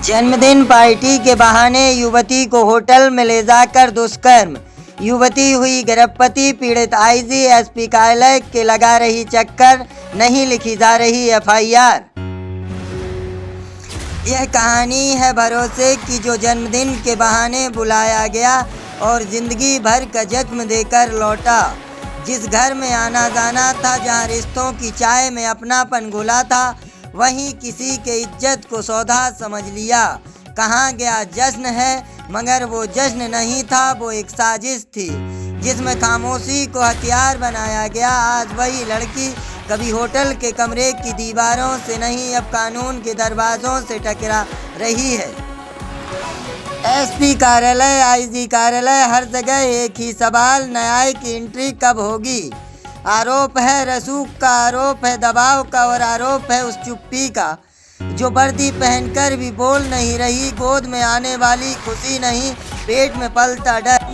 जन्मदिन पार्टी के बहाने युवती को होटल में ले जाकर दुष्कर्म, युवती हुई गर्भवती, पीड़ित आईजी एसपी कार्यालय के लगा रही चक्कर, नहीं लिखी जा रही एफआईआर। यह कहानी है भरोसे की, जो जन्मदिन के बहाने बुलाया गया और जिंदगी भर का जख्म देकर लौटा। जिस घर में आना जाना था, जहां रिश्तों की चाय में अपनापन घुला था, वहीं किसी के इज्जत को सौदा समझ लिया। कहाँ गया जश्न है, मगर वो जश्न नहीं था, वो एक साजिश थी जिसमें खामोशी को हथियार बनाया गया। आज वही लड़की कभी होटल के कमरे की दीवारों से नहीं, अब कानून के दरवाज़ों से टकरा रही है। एसपी कार्यालय, आईजी कार्यालय, हर जगह एक ही सवाल, न्याय की एंट्री कब होगी। आरोप है रसूख का, आरोप है दबाव का, और आरोप है उस चुप्पी का जो वर्दी पहनकर भी बोल नहीं रही। गोद में आने वाली खुशी नहीं, पेट में पलता डर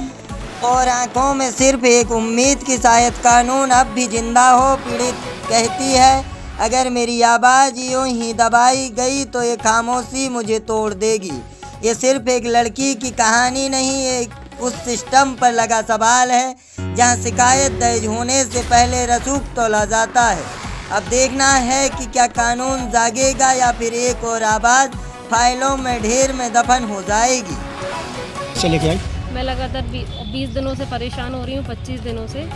और आंखों में सिर्फ एक उम्मीद कि शायद कानून अब भी जिंदा हो। पीड़ित कहती है, अगर मेरी आवाज़ यूं ही दबाई गई तो ये खामोशी मुझे तोड़ देगी। ये सिर्फ एक लड़की की कहानी नहीं, एक उस सिस्टम पर लगा सवाल है जहां शिकायत दर्ज होने से पहले रसूख तोला जाता है। अब देखना है कि क्या कानून जागेगा या फिर एक और आवाज़ फाइलों में ढेर में दफन हो जाएगी। चले गए। मैं लगातार 20 दिनों से परेशान हो रही हूँ, 25 दिनों से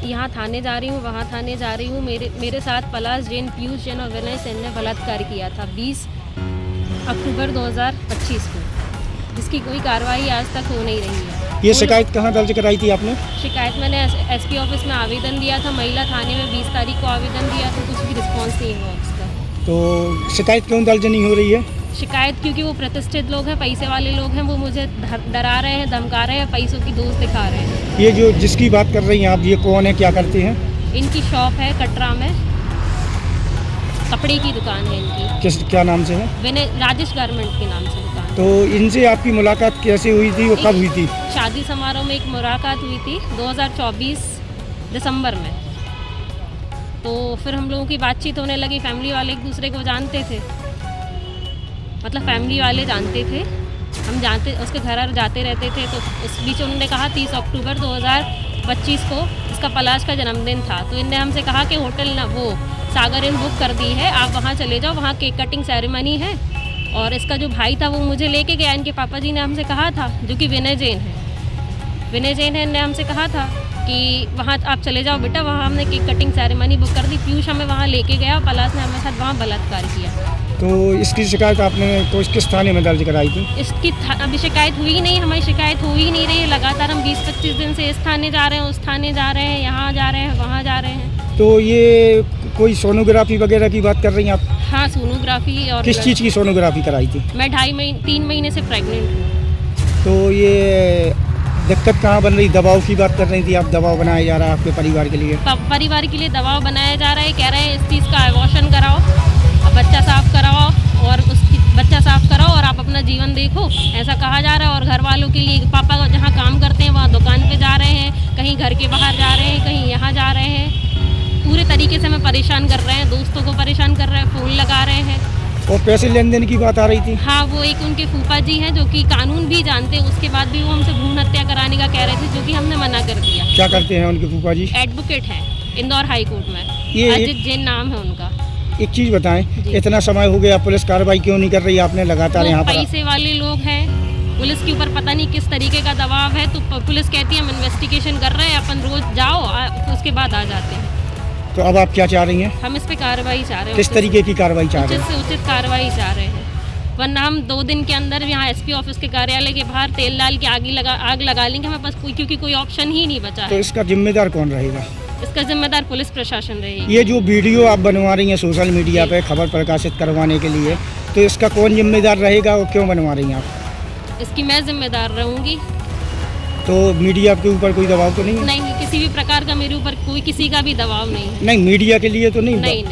यहाँ थाने जा रही हूँ, वहाँ थाने जा रही हूँ। मेरे साथ पलाश जैन, पीयूष जैन और विनय सेन ने बलात्कार किया था 20 अक्टूबर 2025 को, जिसकी कोई कार्रवाई आज तक हो नहीं रही है। ये शिकायत कहाँ दर्ज कराई थी आपने? शिकायत मैंने एसपी ऑफिस में आवेदन दिया था, महिला थाने में 20 तारीख को आवेदन दिया था, कुछ भी रिस्पॉन्स नहीं हुआ उसका। तो शिकायत क्यों दर्ज नहीं हो रही है? शिकायत क्योंकि वो प्रतिष्ठित लोग हैं, पैसे वाले लोग हैं, वो मुझे डरा रहे हैं, धमका रहे हैं, पैसों की दोस्त दिखा रहे हैं। ये जो जिसकी बात कर रही हैं आप, ये कौन है, क्या करते हैं? इनकी शॉप है कटरा में, कपड़े की दुकान है इनकी। क्या नाम से है? विनय राजेश गारमेंट के नाम से दुकान। तो इनसे आपकी मुलाकात कैसे हुई थी, वो कब हुई थी? शादी समारोह में एक मुलाकात हुई थी 2024 दिसंबर में। तो फिर हम लोगों की बातचीत होने लगी, फैमिली वाले एक दूसरे को जानते थे, मतलब फैमिली वाले जानते थे, हम जानते, उसके घर जाते रहते थे। तो उस बीच उन्होंने कहा 30 अक्टूबर 2025 को इसका पलाश का जन्मदिन था, तो इनने हमसे कहा कि होटल ना वो सागर इन बुक कर दी है, आप वहाँ चले जाओ, वहाँ केक कटिंग सेरेमनी है। और इसका जो भाई था वो मुझे लेके गया, इनके पापा जी ने हमसे कहा था, जो कि विनय जैन है, इनने हमसे कहा था कि वहाँ आप चले जाओ बेटा, वहाँ हमने केक कटिंग सेरेमनी बुक कर दी। पीयूष हमें वहाँ लेके गया, पलाश ने हमारे साथ वहाँ बलात्कार किया। तो इसकी शिकायत आपने तो किस थाने में दर्ज कराई थी? इसकी अभी शिकायत हुई नहीं, हमारी शिकायत हो ही नहीं रही है। लगातार हम 20-25 दिन से इस थाने जा रहे हैं, उस थाने जा रहे हैं, यहाँ जा रहे हैं, वहाँ जा रहे हैं। तो ये कोई सोनोग्राफी वगैरह की बात कर रही हैं आप? हाँ, सोनोग्राफी। और किस चीज़ की सोनोग्राफी कराई थी? मैं 3 महीने से प्रेग्नेंट हूँ। तो ये दिक्कत कहाँ बन रही? दबाव की बात कर रही थी आप, दबाव बनाया जा रहा है आपके परिवार के लिए? परिवार के लिए दबाव बनाया जा रहा है, कह रहे हैं इस चीज़ का अबॉर्शन कराओ, बच्चा साफ कराओ और बच्चा साफ कराओ और आप अपना जीवन देखो, ऐसा कहा जा रहा है। और घर वालों के लिए, पापा जहाँ काम करते हैं वहाँ दुकान पे जा रहे हैं, कहीं घर के बाहर जा रहे हैं, कहीं यहाँ जा रहे हैं, पूरे तरीके से हमें परेशान कर रहे हैं, दोस्तों को परेशान कर रहे हैं, फ़ोन लगा रहे हैं। और पैसे लेन देन की बात आ रही थी? हाँ, वो एक उनके फूफा जी हैं जो कि कानून भी जानते हैं, उसके बाद भी वो हमसे भ्रूण हत्या कराने का कह रहे थे, जो कि हमने मना कर दिया। क्या करते हैं उनके फूफा जी? एडवोकेट हैं इंदौर हाई कोर्ट में, अजित जैन नाम है उनका। एक चीज़ बताएं, इतना समय हो गया, पुलिस कार्रवाई क्यों नहीं कर रही आपने लगातार यहाँ पर? पैसे वाले लोग हैं, पुलिस के ऊपर पता नहीं किस तरीके का दबाव है, तो पुलिस कहती है हम इन्वेस्टिगेशन कर रहे हैं, अपन रोज जाओ, उसके बाद आ जाते हैं। तो अब आप क्या चाह रही हैं? हम इस पे कार्रवाई चाह रहे हैं। किस तरीके की कार्रवाई चाह रहे हैं? उचित से उचित कार्रवाई चाह रहे हैं, वरना हम 2 दिन के अंदर यहाँ एसपी ऑफिस के कार्यालय के बाहर तेल डाल के आग लगा लेंगे हमें पास क्योंकि कोई ऑप्शन ही नहीं बचा है। तो इसका जिम्मेदार कौन रहेगा? इसका जिम्मेदार पुलिस प्रशासन रहेगी। ये जो वीडियो आप बनवा रही हैं सोशल मीडिया पे खबर प्रकाशित करवाने के लिए, तो इसका कौन जिम्मेदार रहेगा और क्यों बनवा रही हैं आप? इसकी मैं जिम्मेदार रहूँगी। तो मीडिया के ऊपर कोई दबाव तो नहीं है? नहीं, किसी भी प्रकार का मेरे ऊपर कोई किसी का भी दबाव नहीं है। नहीं, मीडिया के लिए तो नहीं? नहीं।